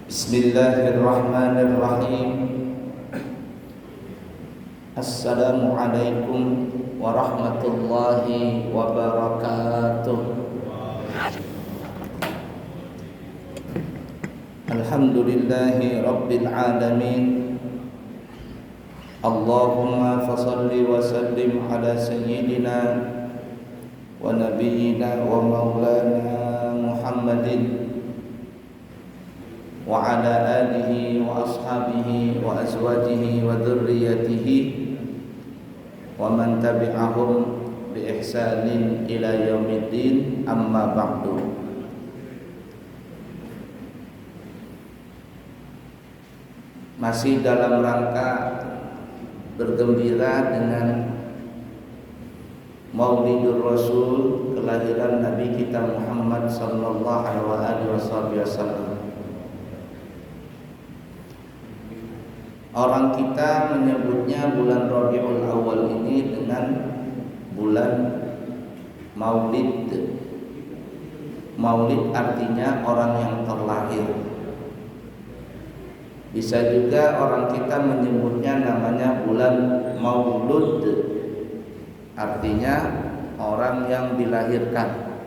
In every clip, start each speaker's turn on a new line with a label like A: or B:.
A: Bismillahirrahmanirrahim. Assalamualaikum warahmatullahi wabarakatuh. Alhamdulillahi rabbil alamin. Allahumma fasalli wa sallim ala sayyidina wa nabiyyina wa maulana Muhammadin wa ala alihi wa ashabihi wa azwajihi wa dhurriyyatihi wa man tabi'ahum bi ihsanin ila yaumiddin, amma ba'du. Masih dalam rangka bergembira dengan Maulidur Rasul, kelahiran Nabi kita Muhammad sallallahu alaihi wasallam. Orang kita menyebutnya bulan Rabiul Awal ini dengan bulan Maulid. Maulid artinya orang yang terlahir. Bisa juga orang kita menyebutnya namanya bulan Maulud, artinya orang yang dilahirkan,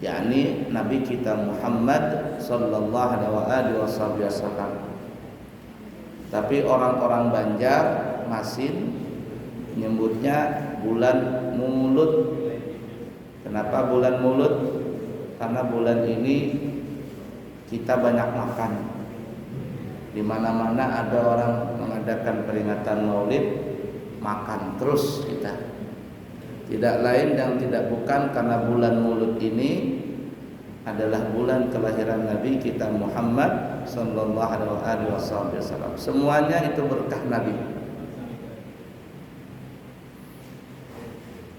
A: yakni Nabi kita Muhammad sallallahu alaihi wasallam. Tapi orang-orang Banjar masih menyebutnya bulan Mulut. Kenapa bulan Mulut? Karena bulan ini kita banyak makan. Di mana-mana ada orang mengadakan peringatan Maulid, makan terus kita. Tidak lain dan tidak bukan karena bulan Mulut ini adalah bulan kelahiran Nabi kita Muhammad sallallahu alaihi wasallam. Semuanya itu berkah Nabi.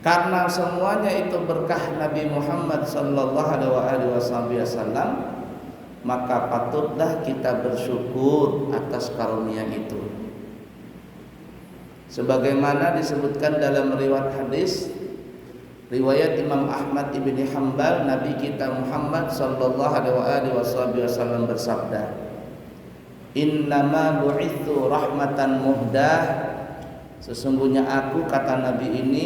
A: Karena semuanya itu berkah Nabi Muhammad sallallahu alaihi wasallam, maka patutlah kita bersyukur atas karunia itu. Sebagaimana disebutkan dalam riwayat hadis, riwayat Imam Ahmad ibni Hanbal, Nabi kita Muhammad sallallahu alaihi wasallam bersabda, "Innama bu'itsu rahmatan muhdah." Sesungguhnya aku, kata Nabi ini,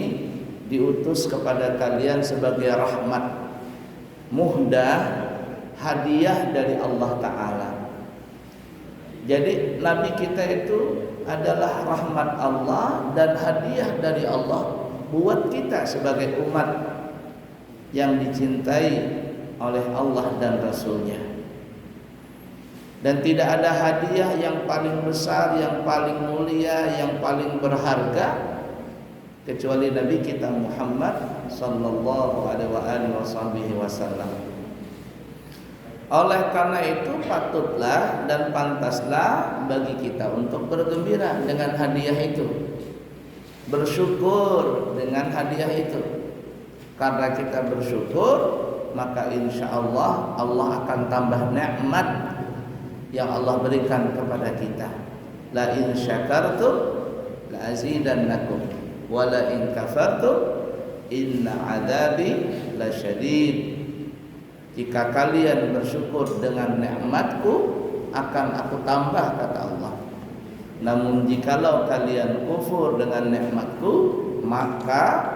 A: diutus kepada kalian sebagai rahmat muhdah, hadiah dari Allah Ta'ala. Jadi Nabi kita itu adalah rahmat Allah dan hadiah dari Allah buat kita sebagai umat yang dicintai oleh Allah dan Rasulnya. Dan tidak ada hadiah yang paling besar, yang paling mulia, yang paling berharga kecuali Nabi kita Muhammad sallallahu alaihi wasallam. Oleh karena itu patutlah dan pantaslah bagi kita untuk bergembira dengan hadiah itu, bersyukur dengan hadiah itu. Karena kita bersyukur, maka insya Allah Allah akan tambah nikmat yang Allah berikan kepada kita. La in syakartum la azidannakum wa la in kafartum inna adabi lasyadid. Jika kalian bersyukur dengan nikmatku, akan aku tambah, kata Allah. Namun jikalau kalian kufur dengan nikmatku, maka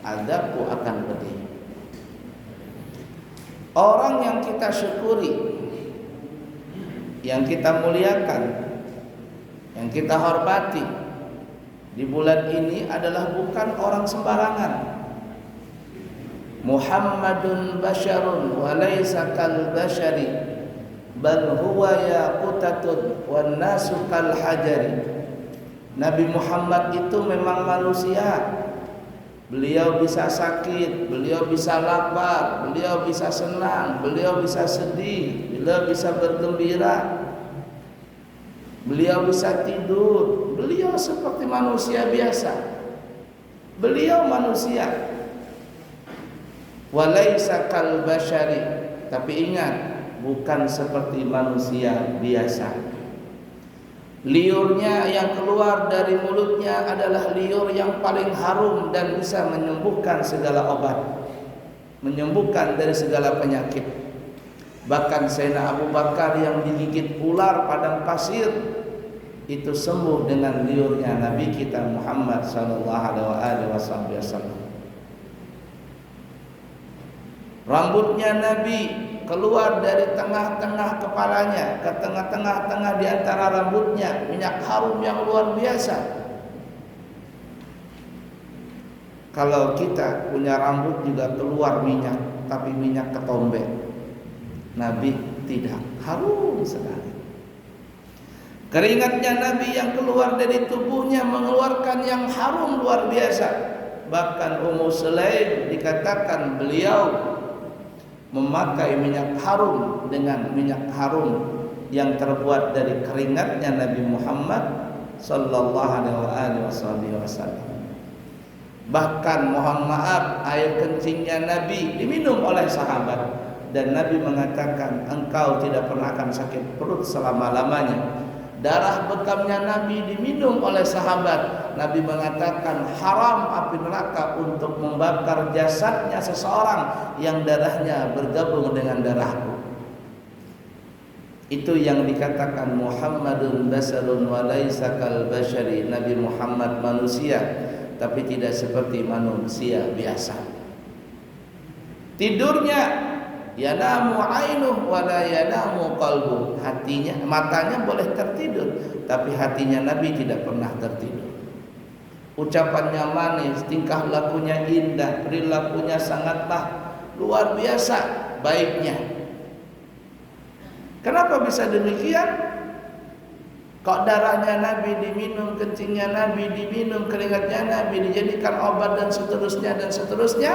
A: azabku akan pedih. Orang yang kita syukuri, yang kita muliakan, yang kita hormati di bulan ini adalah bukan orang sembarangan. Muhammadun basyarun wa laysa kal basyari bal huwa yaqutatun wan nasu kal hajari. Nabi Muhammad itu memang manusia. Beliau bisa sakit, beliau bisa lapar, beliau bisa senang, beliau bisa sedih, beliau bisa bergembira, beliau bisa tidur. Beliau seperti manusia biasa. Beliau manusia. Walaysa kal basyari, tapi ingat, bukan seperti manusia biasa. Liurnya yang keluar dari mulutnya adalah liur yang paling harum dan bisa menyembuhkan segala obat, menyembuhkan dari segala penyakit. Bahkan Sayyidina Abu Bakar yang digigit ular padang pasir itu sembuh dengan liurnya Nabi kita Muhammad sallallahu alaihi wasallam. Rambutnya Nabi keluar dari tengah-tengah kepalanya ke tengah-tengah di antara rambutnya minyak harum yang luar biasa. Kalau kita punya rambut juga keluar minyak, tapi minyak ketombe. Nabi tidak, harum sekali. Keringatnya Nabi yang keluar dari tubuhnya mengeluarkan yang harum luar biasa. Bahkan Ummu Sulaim dikatakan beliau memakai minyak harum dengan minyak harum yang terbuat dari keringatnya Nabi Muhammad sallallahu alaihi wasallam. Bahkan mohon maaf, air kencingnya Nabi diminum oleh sahabat dan Nabi mengatakan engkau tidak pernah akan sakit perut selama-lamanya. Darah bekamnya Nabi diminum oleh sahabat. Nabi mengatakan haram api neraka untuk membakar jasadnya seseorang yang darahnya bergabung dengan darahku. Itu yang dikatakan Muhammadun basarun wa laisa kal bashari. Nabi Muhammad manusia tapi tidak seperti manusia biasa. Tidurnya yanamu ainuh wa la yanamu qalbuh. Hatinya, matanya boleh tertidur, tapi hatinya Nabi tidak pernah tertidur. Ucapannya manis, tingkah lakunya indah, perilakunya sangatlah luar biasa baiknya. Kenapa bisa demikian? Kok darahnya Nabi diminum, kencingnya Nabi diminum, keringatnya Nabi dijadikan obat dan seterusnya dan seterusnya?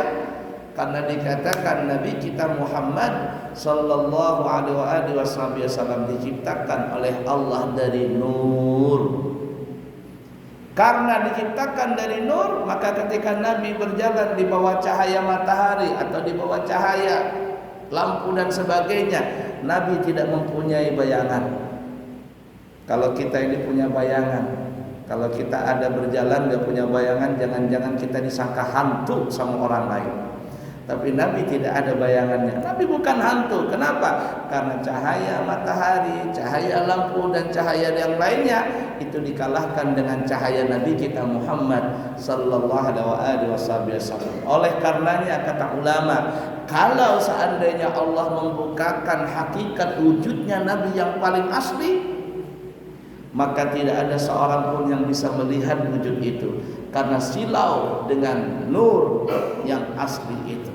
A: Karena dikatakan Nabi kita Muhammad sallallahu alaihi wasallam diciptakan oleh Allah dari nur. Karena diciptakan dari nur, maka ketika Nabi berjalan di bawah cahaya matahari atau di bawah cahaya lampu dan sebagainya, Nabi tidak mempunyai bayangan. Kalau kita ini punya bayangan, kalau kita ada berjalan gak punya bayangan, jangan-jangan kita disangka hantu sama orang lain. Tapi Nabi tidak ada bayangannya. Nabi bukan hantu. Kenapa? Karena cahaya matahari, cahaya lampu dan cahaya yang lainnya itu dikalahkan dengan cahaya Nabi kita Muhammad sallallahu alaihi wasallam. Oleh karenanya kata ulama, kalau seandainya Allah membukakan hakikat wujudnya Nabi yang paling asli, maka tidak ada seorang pun yang bisa melihat wujud itu, karena silau dengan nur yang asli itu.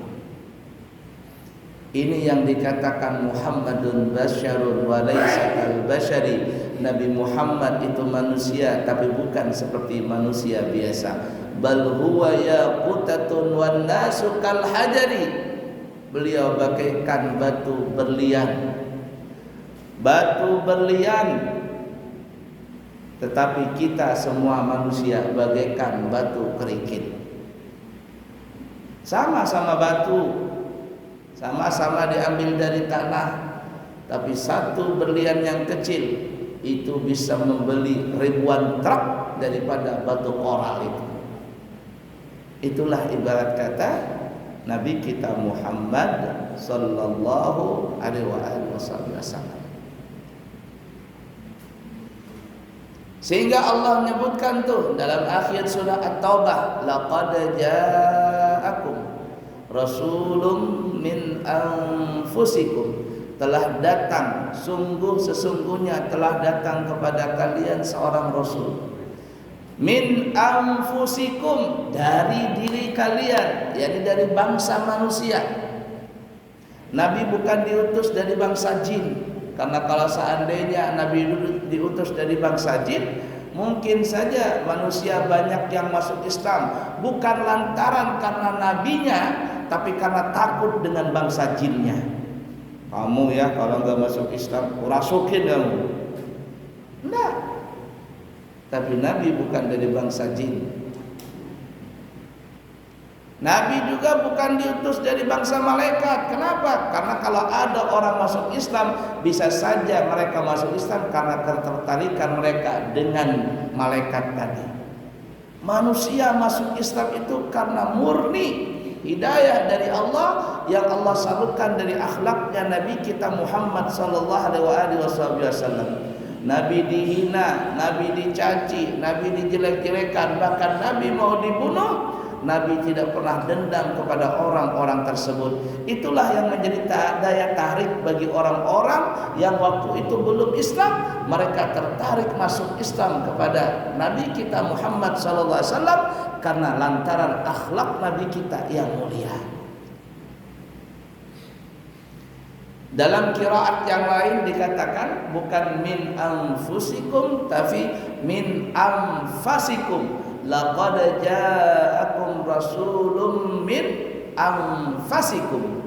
A: Ini yang dikatakan Muhammadun basyarun wa laisa kal bashari. Nabi Muhammad itu manusia tapi bukan seperti manusia biasa. Bal huwa yaqutatun wan nasu kal hajari. Beliau bagaikan batu berlian. Batu berlian. Tetapi kita semua manusia bagaikan batu kerikil. Sama-sama batu, sama-sama diambil dari tanah, tapi satu berlian yang kecil itu bisa membeli ribuan truk daripada batu koral itu. Itulah ibarat kata Nabi kita Muhammad sallallahu alaihi wasallam. Sehingga Allah menyebutkan tuh dalam akhir surah At-Taubah, laqad ja'akum rasulun min anfusikum, telah datang, sesungguhnya telah datang kepada kalian seorang rasul. Min anfusikum, dari diri kalian, yakni dari bangsa manusia. Nabi bukan diutus dari bangsa jin. Karena kalau seandainya Nabi diutus dari bangsa jin, mungkin saja manusia banyak yang masuk Islam, bukan lantaran karena nabinya, tapi karena takut dengan bangsa jinnya. Kamu ya kalau nggak masuk Islam, rasukin kamu. Enggak. Tapi Nabi bukan dari bangsa jin. Nabi juga bukan diutus dari bangsa malaikat. Kenapa? Karena kalau ada orang masuk Islam, bisa saja mereka masuk Islam karena ketertarikan mereka dengan malaikat tadi. Manusia masuk Islam itu karena murni hidayah dari Allah yang Allah salurkan dari akhlaknya Nabi kita Muhammad sallallahu alaihi wasallam. Nabi dihina, Nabi dicaci, Nabi dijelek-jelekan, bahkan Nabi mau dibunuh, Nabi tidak pernah dendam kepada orang-orang tersebut. Itulah yang menjadi daya tarik bagi orang-orang yang waktu itu belum Islam. Mereka tertarik masuk Islam kepada Nabi kita Muhammad SAW karena lantaran akhlak Nabi kita yang mulia. Dalam qiraat yang lain dikatakan bukan min anfusikum tapi min anfasikum. Laqad ja'akum rasulun min anfasikum.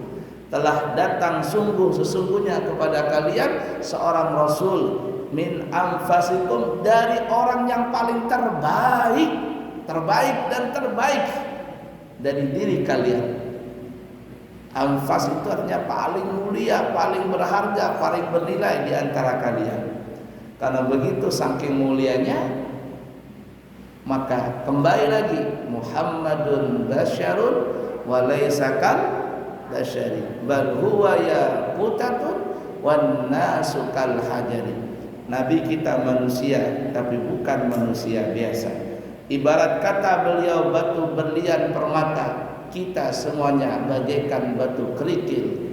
A: Telah datang sesungguhnya kepada kalian seorang rasul min anfasikum, dari orang yang paling terbaik dari diri kalian. Anfas itu artinya paling mulia, paling berharga, paling bernilai di antara kalian. Karena begitu saking mulianya, maka kembali lagi Muhammadun basyarun wa laysa kal basyari bal huwa yaqutatun wan nasu kal hajari. Nabi kita manusia tapi bukan manusia biasa. Ibarat kata beliau batu berlian permata, kita semuanya bagaikan batu kerikil.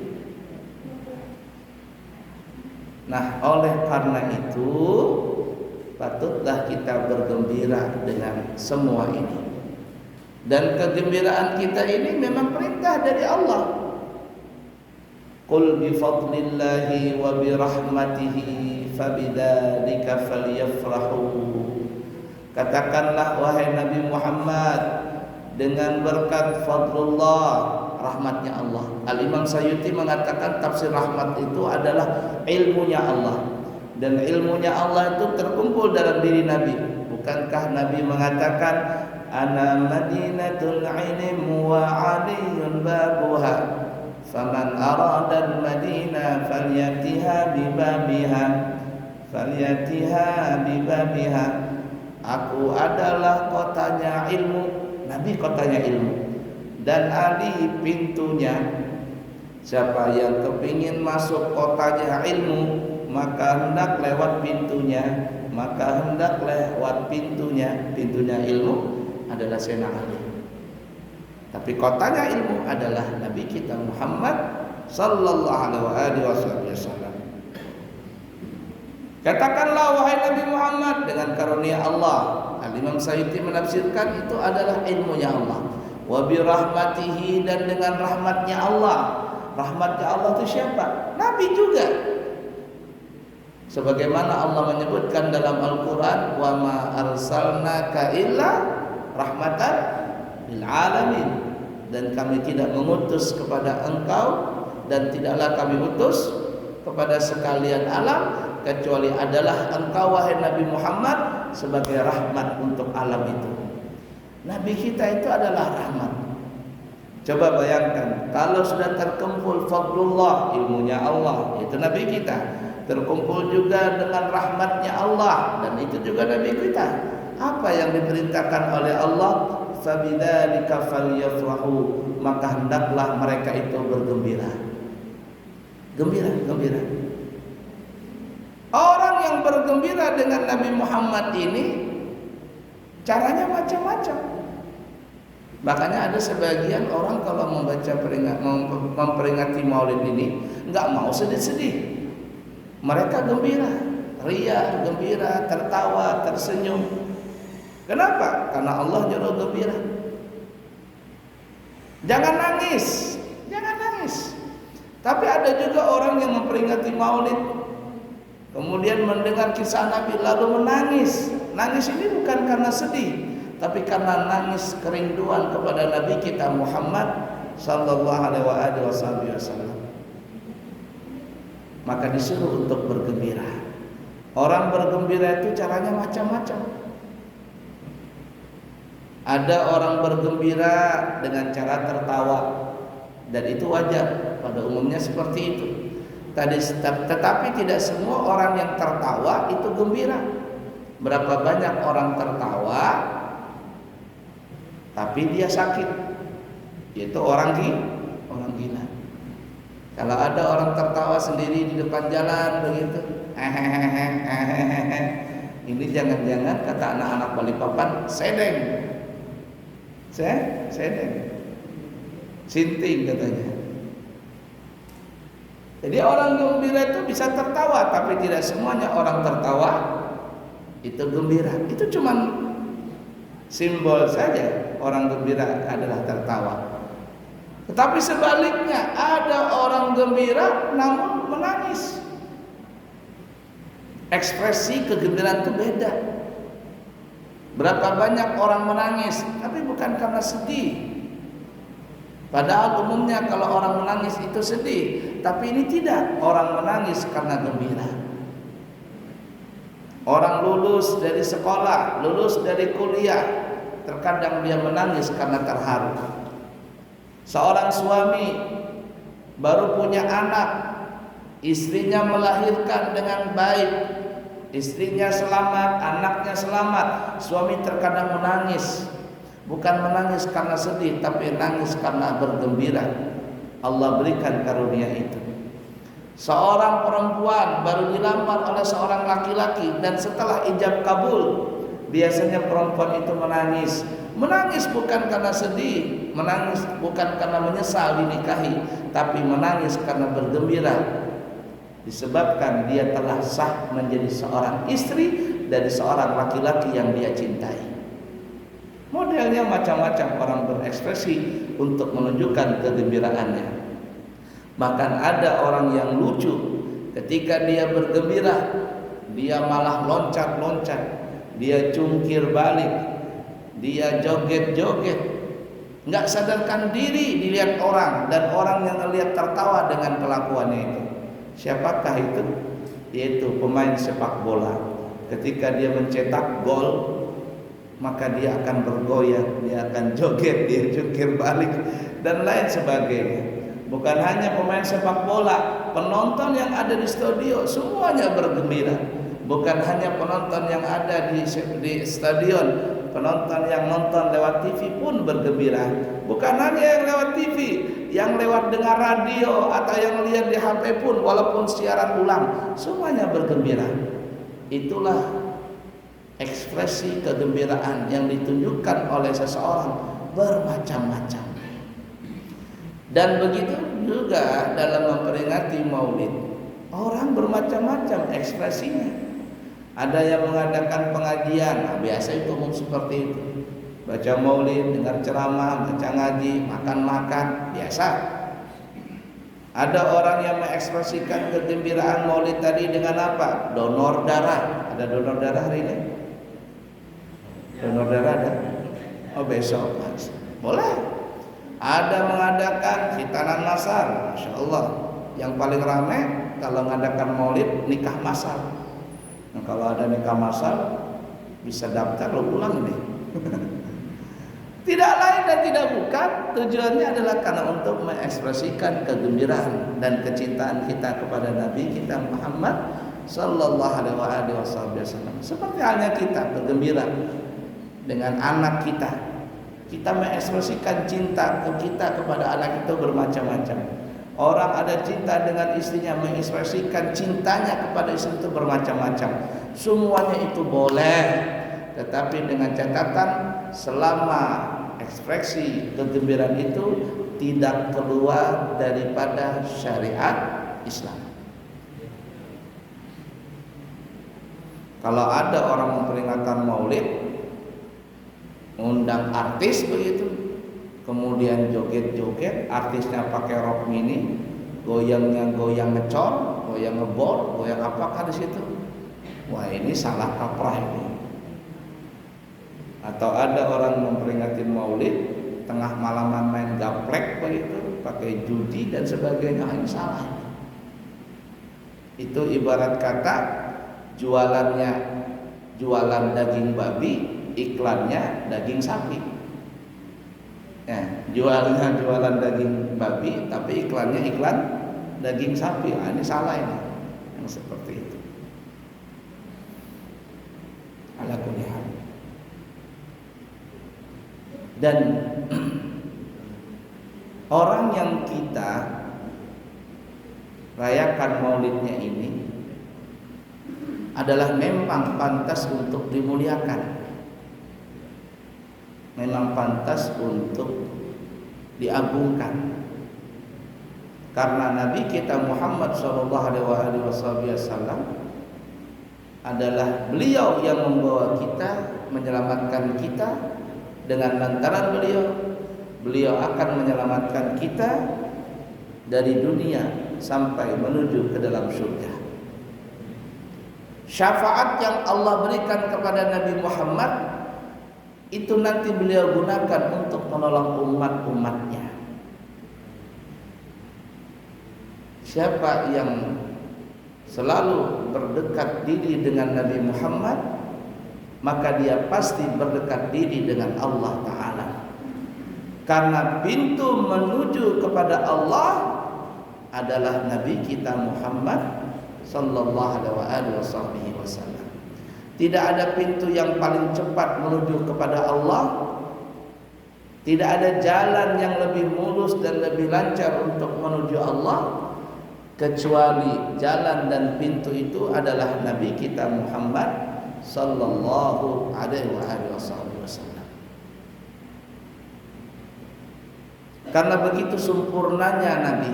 A: Nah, oleh karena itu patutlah kita bergembira dengan semua ini. Dan kegembiraan kita ini memang perintah dari Allah. Qul bi fadlillahi wa bi rahmatihi fabidzalika falyafrahu. Katakanlah wahai Nabi Muhammad, dengan berkat fadlullah, rahmatnya Allah. Al-Imam Sayyuti mengatakan tafsir rahmat itu adalah ilmunya Allah. Dan ilmunya Allah itu terkumpul dalam diri Nabi. Bukankah Nabi mengatakan ana madinatul ilm wa aliyun babuha faman arada al-madinah falyatiha bibabiha. Aku adalah kotanya ilmu. Nabi kotanya ilmu dan Ali pintunya. Siapa yang kepingin masuk kotanya ilmu, maka hendak lewat pintunya. Pintunya ilmu adalah Sayyidina Ali. Tapi kotanya ilmu adalah Nabi kita Muhammad sallallahu alaihi wasallam. Katakanlah wahai Nabi Muhammad, dengan karunia Allah. Al-Imam Sayyidi menafsirkan itu adalah ilmunya Allah. Wa bi rahmatihi, dan dengan rahmatnya Allah. Rahmatnya Allah itu siapa? Nabi juga. Sebagaimana Allah menyebutkan dalam Al-Quran, wa ma arsalnaka illa rahmatan lil alamin. Dan kami tidak mengutus kepada engkau, dan tidaklah kami utus kepada sekalian alam, kecuali adalah engkau wahai Nabi Muhammad sebagai rahmat untuk alam itu. Nabi kita itu adalah rahmat. Coba bayangkan kalau sudah terkumpul fadlullah, ilmunya Allah, itu Nabi kita, terkumpul juga dengan rahmatnya Allah, dan itu juga Nabi kita. Apa yang diperintahkan oleh Allah? Fabidzalika falyafrahu, maka hendaklah mereka itu bergembira. Gembira. Orang yang bergembira dengan Nabi Muhammad ini caranya macam-macam. Makanya ada sebagian orang kalau memperingati Maulid ini nggak mau sedih-sedih. Mereka gembira, ria, gembira, tertawa, tersenyum. Kenapa? Karena Allah nyuruh gembira. Jangan nangis. Tapi ada juga orang yang memperingati Maulid, kemudian mendengar kisah Nabi lalu menangis. Nangis ini bukan karena sedih, tapi karena nangis kerinduan kepada Nabi kita Muhammad sallallahu alaihi wasallam. Maka disuruh untuk bergembira. Orang bergembira itu caranya macam-macam. Ada orang bergembira dengan cara tertawa, dan itu wajar, pada umumnya seperti itu. Tetapi tidak semua orang yang tertawa itu gembira. Berapa banyak orang tertawa tapi dia sakit. Yaitu orang gila. Kalau ada orang tertawa sendiri di depan jalan begitu, ini jangan-jangan kata anak-anak Balikpapan sedeng, sinting katanya. Jadi orang gembira itu bisa tertawa, tapi tidak semuanya orang tertawa itu gembira. Itu cuma simbol saja orang gembira adalah tertawa. Tetapi sebaliknya ada orang gembira namun menangis. Ekspresi kegembiraan itu beda. Berapa banyak orang menangis, tapi bukan karena sedih. Padahal umumnya kalau orang menangis itu sedih, tapi ini tidak. Orang menangis karena gembira. Orang lulus dari sekolah, lulus dari kuliah, terkadang dia menangis karena terharu. Seorang suami baru punya anak, istrinya melahirkan dengan baik, istrinya selamat, anaknya selamat, suami terkadang menangis. Bukan menangis karena sedih, tapi menangis karena bergembira. Allah berikan karunia itu. Seorang perempuan baru dilamar oleh seorang laki-laki, dan setelah ijab kabul, biasanya perempuan itu menangis. Menangis bukan karena sedih, menangis bukan karena menyesal dinikahi, tapi menangis karena bergembira. Disebabkan dia telah sah menjadi seorang istri dari seorang laki-laki yang dia cintai. Modelnya macam-macam orang berekspresi untuk menunjukkan kegembiraannya. Bahkan ada orang yang lucu, ketika dia bergembira, dia malah loncat-loncat, dia cungkir balik, dia joget-joget, nggak sadarkan diri dilihat orang, dan orang yang melihat tertawa dengan kelakuannya itu. Siapakah itu? Yaitu pemain sepak bola. Ketika dia mencetak gol, maka dia akan bergoyang, dia akan joget, dia jungkir balik dan lain sebagainya. Bukan hanya pemain sepak bola, penonton yang ada di studio semuanya bergembira. Bukan hanya penonton yang ada di stadion, penonton yang nonton lewat TV pun bergembira. Bukan hanya yang lewat TV, yang lewat dengar radio atau yang lihat di HP pun, walaupun siaran ulang, semuanya bergembira. Itulah ekspresi kegembiraan yang ditunjukkan oleh seseorang bermacam-macam. Dan begitu juga dalam memperingati Maulid, orang bermacam-macam ekspresinya. Ada yang mengadakan pengajian, nah, biasa itu umum seperti itu. Baca Maulid, dengar ceramah, baca ngaji, makan-makan, biasa. Ada orang yang mengekspresikan kegembiraan Maulid tadi dengan apa? Donor darah. Ada donor darah hari ini? Donor darah ada? Oh besok, boleh. Ada mengadakan khitanan massal, Masya Allah. Yang paling ramai kalau mengadakan Maulid nikah massal. Nah, kalau ada nikah massal bisa daftar lo pulang ini. Tidak lain dan tidak bukan, tujuannya adalah karena untuk mengekspresikan kegembiraan dan kecintaan kita kepada Nabi kita Muhammad sallallahu alaihi wasallam. Seperti halnya kita bergembira dengan anak kita. Kita mengekspresikan cinta kita kepada anak itu bermacam-macam. Orang ada cinta dengan istrinya, mengekspresikan cintanya kepada istri itu bermacam-macam. Semuanya itu boleh, tetapi dengan catatan selama ekspresi kegembiraan itu tidak keluar daripada syariat Islam. Kalau ada orang memperingatkan Maulid, undang artis begitu, kemudian joget-joget, artisnya pakai rok mini, goyangnya goyang ngecor, goyang ngebor, goyang apakah di situ? Wah, ini salah kaprah ini. Atau ada orang memperingati Maulid, tengah malaman main gaplek begitu, pakai judi dan sebagainya, ini salah. Itu ibarat kata jualannya jualan daging babi, iklannya daging sapi. Ya, jualan daging babi, tapi iklannya iklan daging sapi. Nah, ini salah ini, yang seperti itu. Ala kulli hal. Dan orang yang kita rayakan maulidnya ini adalah memang pantas untuk dimuliakan, memang pantas untuk diagungkan, karena Nabi kita Muhammad SAW adalah beliau yang membawa kita, menyelamatkan kita. Dengan lantaran beliau akan menyelamatkan kita dari dunia sampai menuju ke dalam surga. Syafaat yang Allah berikan kepada Nabi Muhammad itu nanti beliau gunakan untuk menolong umat-umatnya. Siapa yang selalu berdekat diri dengan Nabi Muhammad, maka dia pasti berdekat diri dengan Allah Ta'ala. Karena pintu menuju kepada Allah adalah Nabi kita Muhammad sallallahu alaihi wasallam. Tidak ada pintu yang paling cepat menuju kepada Allah. Tidak ada jalan yang lebih mulus dan lebih lancar untuk menuju Allah, kecuali jalan dan pintu itu adalah Nabi kita Muhammad sallallahu alaihi wasallam. Karena begitu sempurnanya Nabi,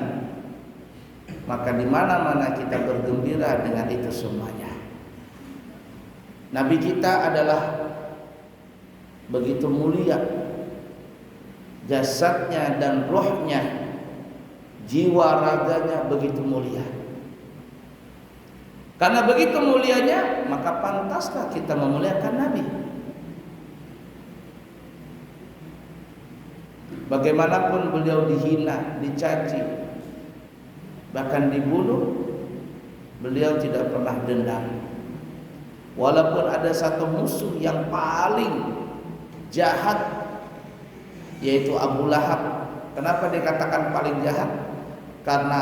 A: maka di mana-mana kita bergembira dengan itu semuanya. Nabi kita adalah begitu mulia, jasadnya dan rohnya, jiwa raganya begitu mulia. Karena begitu mulianya, maka pantaslah kita memuliakan Nabi. Bagaimanapun beliau dihina, dicaci, bahkan dibunuh, beliau tidak pernah dendam. Walaupun ada satu musuh yang paling jahat, yaitu Abu Lahab. Kenapa dikatakan paling jahat? Karena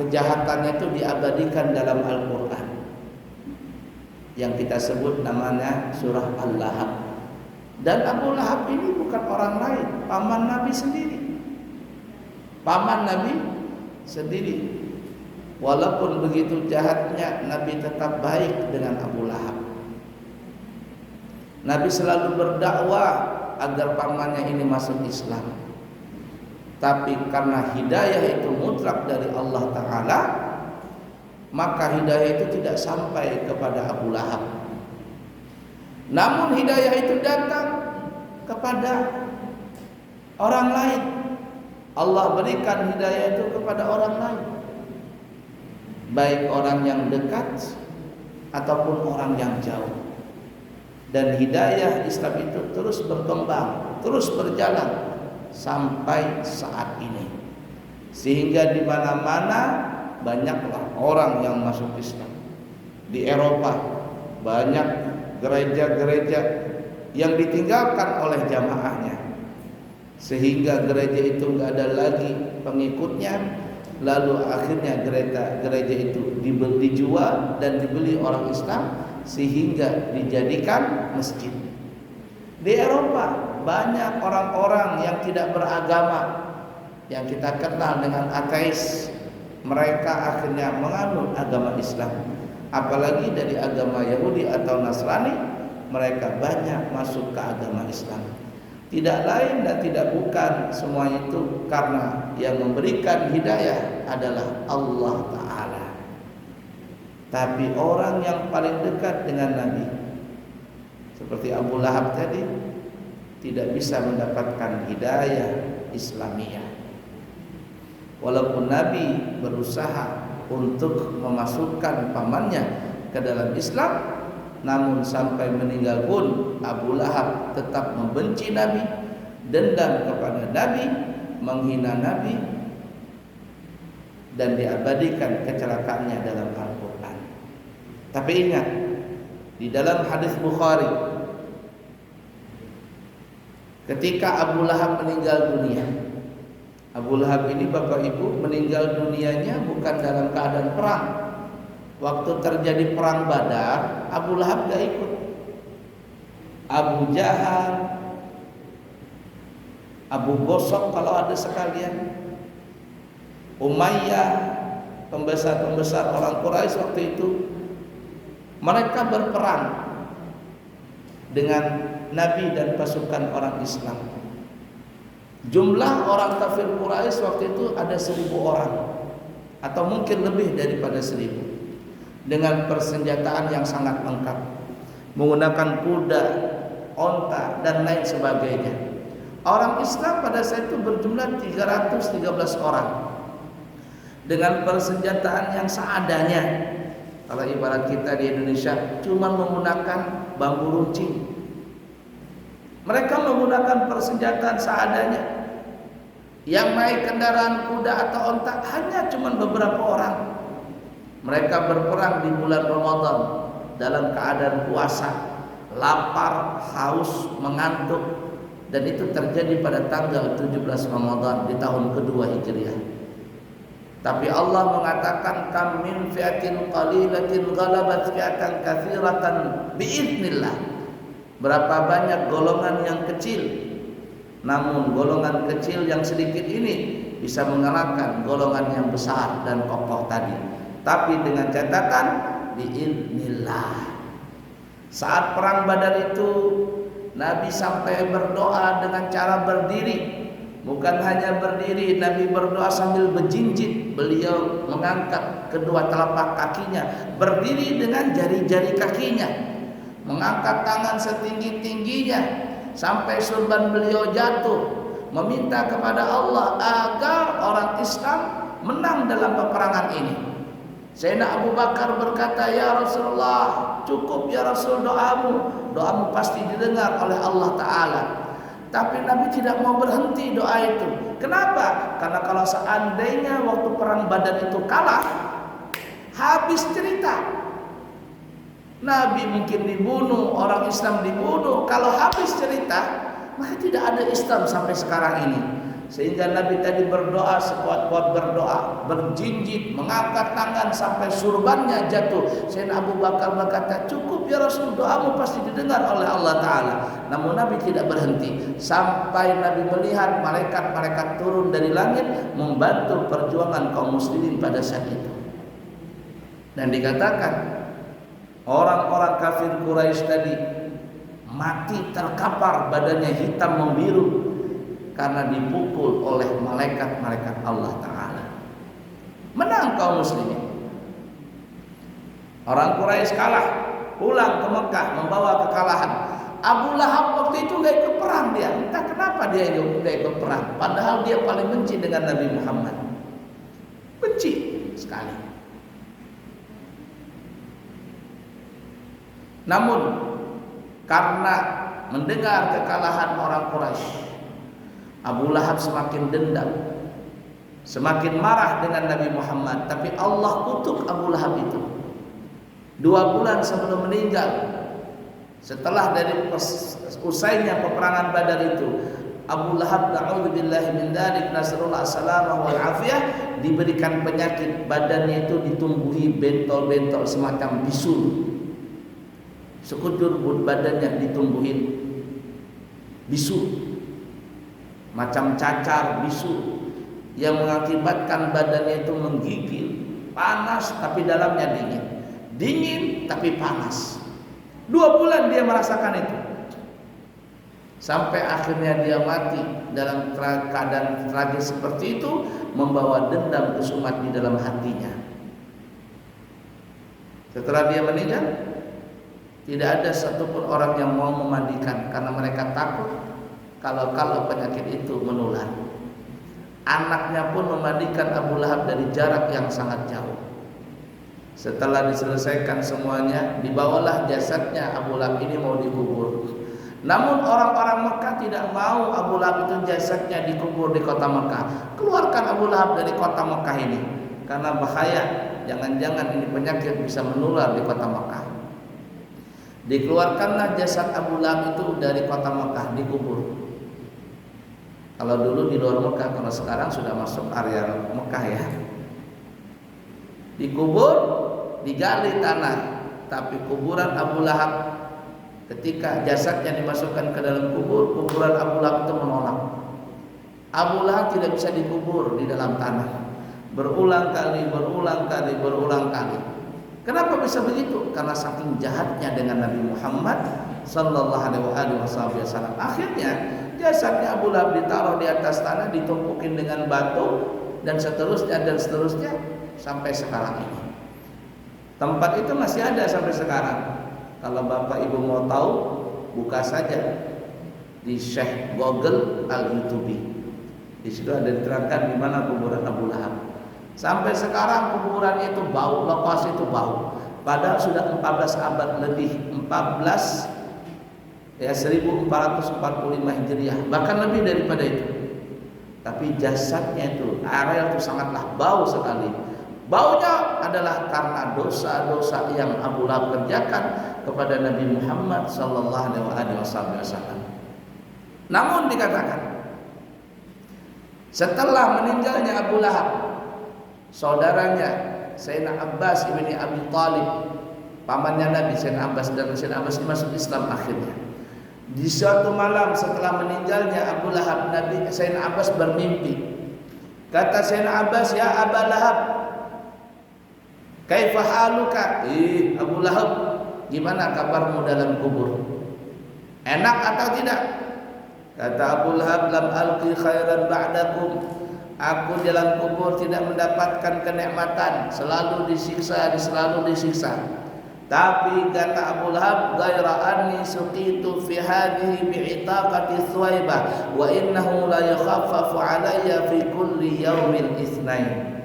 A: kejahatannya itu diabadikan dalam Al-Quran, yang kita sebut namanya surah Al-Lahab. Dan Abu Lahab ini bukan orang lain, paman Nabi sendiri. Paman Nabi sendiri. Walaupun begitu jahatnya, Nabi tetap baik dengan Abu Lahab. Nabi selalu berdakwah agar pamannya ini masuk Islam. Tapi karena hidayah itu mutlak dari Allah Ta'ala, maka hidayah itu tidak sampai kepada Abu Lahab. Namun hidayah itu datang kepada orang lain. Allah berikan hidayah itu kepada orang lain, baik orang yang dekat ataupun orang yang jauh. Dan hidayah Islam itu terus berkembang, terus berjalan sampai saat ini, sehingga di mana-mana banyaklah orang yang masuk Islam. Di Eropa banyak gereja-gereja yang ditinggalkan oleh jamaahnya, sehingga gereja itu nggak ada lagi pengikutnya. Lalu akhirnya gereja itu dijual dan dibeli orang Islam, sehingga dijadikan masjid. Di Eropa banyak orang-orang yang tidak beragama, yang kita kenal dengan ateis. Mereka akhirnya menganut agama Islam. Apalagi dari agama Yahudi atau Nasrani, mereka banyak masuk ke agama Islam. Tidak lain dan tidak bukan semua itu karena yang memberikan hidayah adalah Allah Ta'ala. Tapi orang yang paling dekat dengan Nabi, seperti Abu Lahab tadi, tidak bisa mendapatkan hidayah Islamiyah. Walaupun Nabi berusaha untuk memasukkan pamannya ke dalam Islam, namun sampai meninggal pun Abu Lahab tetap membenci Nabi, dendam kepada Nabi, menghina Nabi, dan diabadikan kecelakaannya dalam Al-Quran. Tapi ingat, di dalam hadis Bukhari, ketika Abu Lahab meninggal dunia, Abu Lahab ini Bapak Ibu meninggal dunianya bukan dalam keadaan perang. Waktu terjadi perang Badar, Abu Lahab gak ikut. Abu Jahal, Abu Gosok kalau ada sekalian, Umayyah, pembesar-pembesar orang Quraisy waktu itu, mereka berperang dengan Nabi dan pasukan orang Islam. Jumlah orang kafir Quraisy waktu itu ada 1.000 orang, atau mungkin lebih daripada 1.000, dengan persenjataan yang sangat lengkap, menggunakan kuda, onta, dan lain sebagainya. Orang Islam pada saat itu berjumlah 313 orang dengan persenjataan yang seadanya. Kalau ibarat kita di Indonesia cuma menggunakan bambu runcing, mereka menggunakan persenjataan seadanya. Yang naik kendaraan kuda atau onta hanya cuma beberapa orang. Mereka berperang di bulan Ramadan dalam keadaan puasa, lapar, haus, mengantuk, dan itu terjadi pada tanggal 17 Ramadan di tahun kedua Hijriah. Tapi Allah mengatakan, kam min fi'atin qalilatin ghalabat fi'atan katsiratan biiznillah. Berapa banyak golongan yang kecil, namun golongan kecil yang sedikit ini bisa mengalahkan golongan yang besar dan kokoh tadi. Tapi dengan catatan biiznillah. Saat perang Badar itu Nabi sampai berdoa dengan cara berdiri. Bukan hanya berdiri, Nabi berdoa sambil berjinjit. Beliau mengangkat kedua telapak kakinya, berdiri dengan jari-jari kakinya, mengangkat tangan setinggi-tingginya sampai surban beliau jatuh, meminta kepada Allah agar orang Islam menang dalam peperangan ini. Sayyidina Abu Bakar berkata, ya Rasulullah, cukup ya Rasul doamu, doamu pasti didengar oleh Allah Ta'ala. Tapi Nabi tidak mau berhenti doa itu. Kenapa? Karena kalau seandainya waktu perang Badar itu kalah, habis cerita. Nabi mungkin dibunuh, orang Islam dibunuh. Kalau habis cerita, maka tidak ada Islam sampai sekarang ini. Sehingga Nabi tadi berdoa sekuat-kuat berdoa, berjinjit, mengangkat tangan sampai surbannya jatuh. Sayyidina Abu Bakar berkata, cukup ya Rasul, doamu pasti didengar oleh Allah Ta'ala. Namun Nabi tidak berhenti sampai Nabi melihat malaikat-malaikat turun dari langit membantu perjuangan kaum muslimin pada saat itu. Dan dikatakan orang-orang kafir Quraisy tadi mati terkapar, badannya hitam membiru karena dipukul oleh malaikat-malaikat Allah Ta'ala. Menang kaum muslimin. Orang Quraisy kalah, pulang ke Mekah membawa kekalahan. Abu Lahab waktu itu gak ikut perang dia. Entah kenapa dia gak ikut perang, padahal dia paling benci dengan Nabi Muhammad. Benci sekali. Namun karena mendengar kekalahan orang Quraisy, Abu Lahab semakin dendam, semakin marah dengan Nabi Muhammad. Tapi Allah kutuk Abu Lahab itu. 2 bulan sebelum meninggal, setelah dari usainya peperangan Badar itu, Abu Lahab na'udzubillahi min dzalik, nasallallahu salamah wal afiyah, diberikan penyakit, badannya itu ditumbuhi bentol-bentol semacam bisul. Sekujur badannya ditumbuhin bisul, macam cacar bisu, yang mengakibatkan badannya itu menggigil, panas tapi dalamnya dingin, dingin tapi panas. 2 bulan dia merasakan itu, sampai akhirnya dia mati dalam keadaan tragis seperti itu, membawa dendam kesumat di dalam hatinya. Setelah dia meninggal, tidak ada satupun orang yang mau memandikan karena mereka takut kalau penyakit itu menular. Anaknya pun memandikan Abu Lahab dari jarak yang sangat jauh. Setelah diselesaikan semuanya, dibawalah jasadnya Abu Lahab ini mau dikubur. Namun orang-orang Mekah tidak mau Abu Lahab itu jasadnya dikubur di kota Mekah. Keluarkan Abu Lahab dari kota Mekah ini, karena bahaya, jangan-jangan ini penyakit bisa menular di kota Mekah. Dikeluarkanlah jasad Abu Lahab itu dari kota Mekah, dikubur. Kalau dulu di luar Mekah, kalau sekarang sudah masuk area Mekah ya. Dikubur, digali tanah. Tapi kuburan Abu Lahab, ketika jasadnya dimasukkan ke dalam kubur, kuburan Abu Lahab itu menolak. Abu Lahab tidak bisa dikubur di dalam tanah. berulang kali. Kenapa bisa begitu? Karena saking jahatnya dengan Nabi Muhammad sallallahu alaihi wasallam. Akhirnya jasadnya Abu Lahab ditaruh di atas tanah, ditumpukin dengan batu dan seterusnya sampai sekarang ini. Tempat itu masih ada sampai sekarang. Kalau Bapak Ibu mau tahu, buka saja di Syekh Google Al-Yutubi. Di situ ada diterangkan di mana kuburan Abu Lahab. Sampai sekarang kuburan itu bau, lokasi itu bau. Padahal sudah 14 abad lebih, 1445 Hijriah, bahkan lebih daripada itu. Tapi jasadnya itu, area itu sangatlah bau sekali. Baunya adalah karena dosa-dosa yang Abu Lahab kerjakan kepada Nabi Muhammad sallallahu alaihi wasallam. Namun dikatakan setelah meninggalnya Abu Lahab, saudaranya Sayyidina Abbas ibni Abi Thalib, pamannya Nabi Sayyidina Abbas, dan Sayyidina Abbas masuk Islam akhirnya. Di suatu malam setelah meninggalnya Abu Lahab, Nabi Sayyidina Abbas bermimpi. Kata Sayyidina Abbas, "Ya Abu Lahab, kaifa haluka?" Abu Lahab, gimana kabarmu dalam kubur? Enak atau tidak? Kata Abu Lahab, "Lam alqi khairan ba'dakum." Aku dalam kubur tidak mendapatkan kenikmatan, selalu disiksa. Tapi kata Abu Lahab, "Ghaira anni suqitu fi hadhihi bi'itaqati Thuwaibah wa innahu la yakhaffafu alayya fi kulli yawmin itsnain."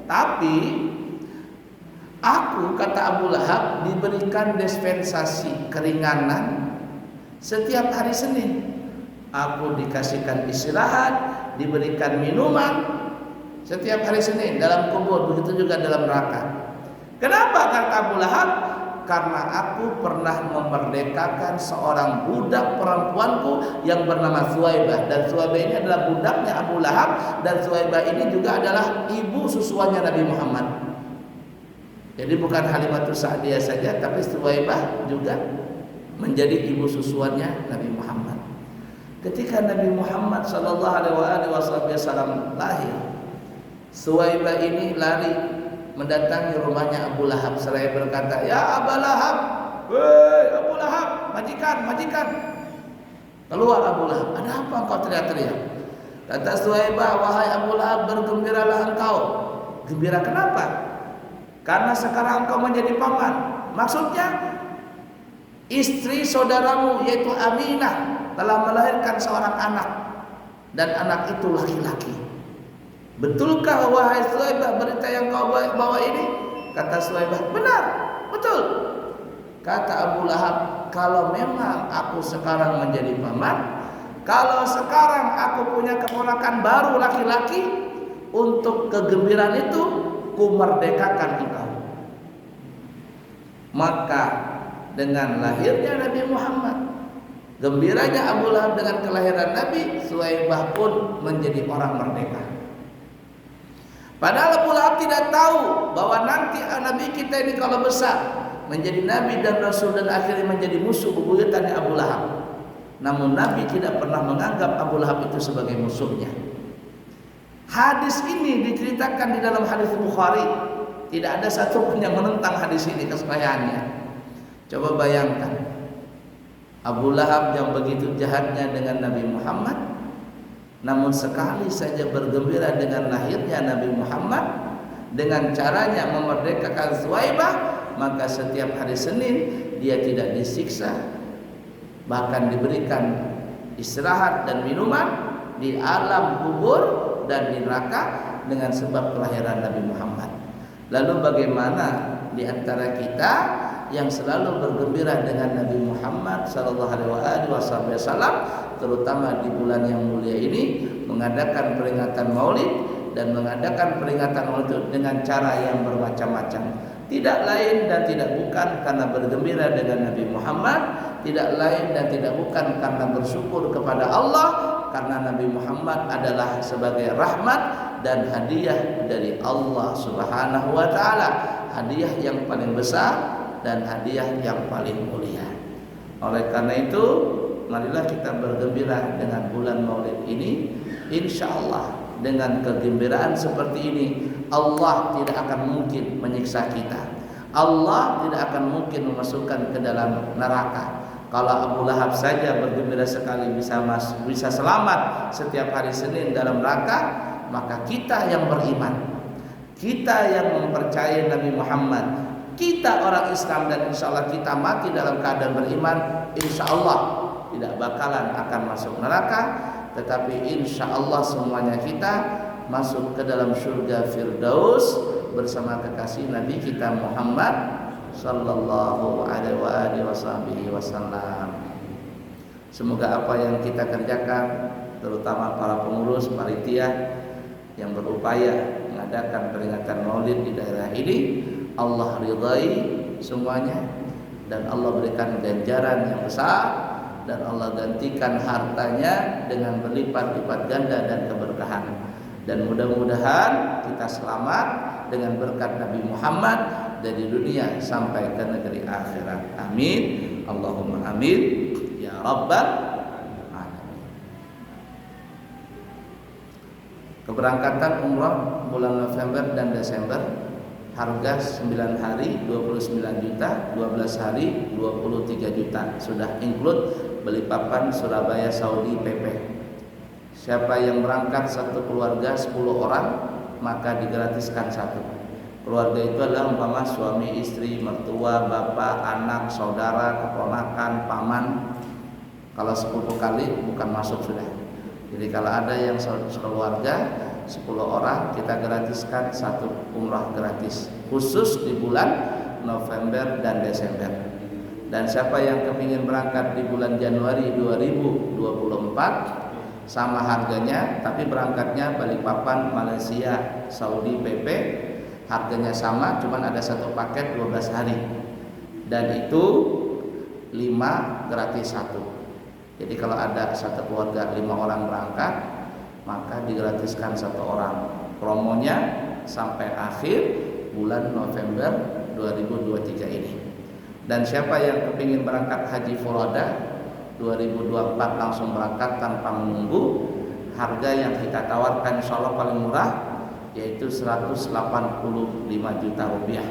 A: Tapi aku, kata Abu Lahab, diberikan dispensasi keringanan setiap hari Senin. Aku dikasihkan istirahat, diberikan minuman setiap hari Senin dalam kubur, begitu juga dalam neraka. Kenapa? Kata Abu Lahab, karena aku pernah memerdekakan seorang budak perempuanku yang bernama Thuwaibah, dan Thuwaibah ini adalah budaknya Abu Lahab, dan Thuwaibah ini juga adalah ibu susuannya Nabi Muhammad. Jadi bukan Halimatus Sa'diyah saja, tapi Thuwaibah juga menjadi ibu susuannya Nabi Muhammad. Ketika Nabi Muhammad sallallahu alaihi wasallam lahir, Thuwaibah ini lari mendatangi rumahnya Abu Lahab seraya berkata, "Ya Abu Lahab, woi Abu Lahab, majikan." Keluar Abu Lahab, "Ada apa engkau teriak-teriak?" Kata Thuwaibah, "Wahai Abu Lahab, bergembiralah engkau." Gembira kenapa? Karena sekarang engkau menjadi paman. Maksudnya istri saudaramu yaitu Aminah telah melahirkan seorang anak, dan anak itu laki-laki. Betulkah wahai Thuwaibah berita yang kau bawa ini? Kata Thuwaibah, "Benar, betul." Kata Abu Lahab, "Kalau memang aku sekarang menjadi paman, kalau sekarang aku punya keponakan baru laki-laki, untuk kegembiraan itu ku merdekakan engkau." Maka dengan lahirnya Nabi Muhammad, gembiranya Abu Lahab dengan kelahiran Nabi, Thuwaibah pun menjadi orang merdeka. Padahal Abu Lahab tidak tahu bahwa nanti Nabi kita ini kalau besar menjadi Nabi dan Rasul dan akhirnya menjadi musuh bebuyutannya Abu Lahab. Namun Nabi tidak pernah menganggap Abu Lahab itu sebagai musuhnya. Hadis ini diceritakan di dalam hadis Bukhari. Tidak ada satupun yang menentang hadis ini kesahihannya. Coba bayangkan, Abu Lahab yang begitu jahatnya dengan Nabi Muhammad, namun sekali saja bergembira dengan lahirnya Nabi Muhammad, dengan caranya memerdekakan Thuwaibah, maka setiap hari Senin dia tidak disiksa, bahkan diberikan istirahat dan minuman di alam kubur dan di neraka dengan sebab kelahiran Nabi Muhammad. Lalu bagaimana di antara kita yang selalu bergembira dengan Nabi Muhammad sallallahu alaihi wasallam, terutama di bulan yang mulia ini, mengadakan peringatan Maulid dan mengadakan peringatan Maulid dengan cara yang bermacam-macam. Tidak lain dan tidak bukan karena bergembira dengan Nabi Muhammad, tidak lain dan tidak bukan karena bersyukur kepada Allah, karena Nabi Muhammad adalah sebagai rahmat dan hadiah dari Allah Subhanahu wa taala, hadiah yang paling besar dan hadiah yang paling mulia. Oleh karena itu, marilah kita bergembira dengan bulan Maulid ini. Insyaallah dengan kegembiraan seperti ini, Allah tidak akan mungkin menyiksa kita. Allah tidak akan mungkin memasukkan ke dalam neraka. Kalau Abu Lahab saja bergembira sekali bisa selamat setiap hari Senin dalam neraka, maka kita yang beriman, kita yang mempercayai Nabi Muhammad, kita orang Islam dan insya Allah kita mati dalam keadaan beriman, insya Allah tidak bakalan akan masuk neraka, tetapi insya Allah semuanya kita masuk ke dalam surga Firdaus bersama kekasih Nabi kita Muhammad sallallahu alaihi wasallam. Semoga apa yang kita kerjakan, terutama para pengurus panitia yang berupaya mengadakan peringatan Maulid di daerah ini, Allah ridai semuanya dan Allah berikan ganjaran yang besar dan Allah gantikan hartanya dengan berlipat-lipat ganda dan keberkahan. Dan mudah-mudahan kita selamat dengan berkat Nabi Muhammad dari dunia sampai ke negeri akhirat. Amin. Allahumma amin ya rabbal alamin. Keberangkatan umrah bulan November dan Desember, harga 9 hari 29 juta, 12 hari 23 juta, sudah include Balikpapan Surabaya Saudi PP. Siapa yang berangkat satu keluarga 10 orang maka digratiskan satu. Keluarga itu adalah umpama suami, istri, mertua, bapak, anak, saudara, keponakan, paman. Kalau 10 kali bukan masuk sudah. Jadi kalau ada yang sekeluarga 10 orang, kita gratiskan satu umrah gratis khusus di bulan November dan Desember. Dan siapa yang kepingin berangkat di bulan Januari 2024 sama harganya, tapi berangkatnya Balikpapan Malaysia Saudi PP, harganya sama, cuman ada satu paket 12 hari dan itu 5 gratis 1. Jadi kalau ada satu keluarga 5 orang berangkat, maka digratiskan 1 orang. Promonya sampai akhir bulan November 2023 ini. Dan siapa yang kepingin berangkat haji Furoda 2024 langsung berangkat tanpa menunggu, harga yang kita tawarkan insya Allah paling murah, yaitu 185 juta rupiah.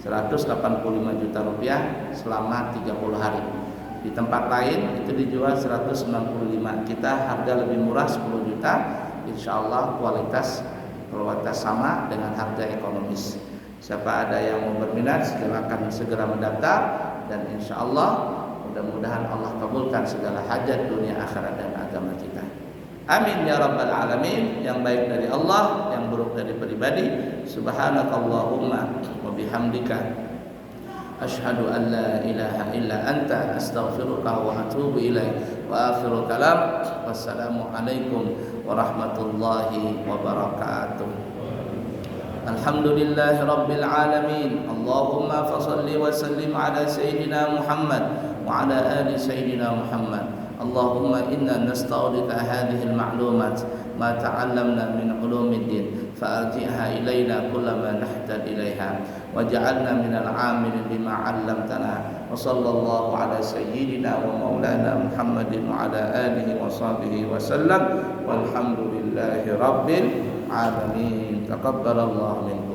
A: 185 juta rupiah selama 30 hari. Di tempat lain itu dijual 195. Kita harga lebih murah 10 juta, insya Allah kualitas sama dengan harga ekonomis. Siapa ada yang mau berminat silakan segera mendaftar, dan insya Allah mudah-mudahan Allah kabulkan segala hajat dunia akhirat dan agama kita. Amin ya rabbal alamin. Yang baik dari Allah, yang buruk dari pribadi. Subhanakallahumma wa bihamdika asyhadu an la ilaha illa anta astaghfiruka wa atubu ilaik. Wa akhiru kalam, wassalamu alaikum warahmatullahi wabarakatuh. Alhamdulillahi rabbil alamin. Allahumma fasalli wa sallim ala sayyidina Muhammad وعلى آل سيدنا محمد. اللهم إنا نستودعك هذه المعلومات ما تعلمنا من علوم الدين فأرجعها إلينا كلما نحتاج إليها واجعلنا من العاملين بما علمتنا. وصلى الله على سيدنا ومولانا محمد وعلى آله وصحبه وسلم والحمد لله رب العالمين. تقبل الله منكم.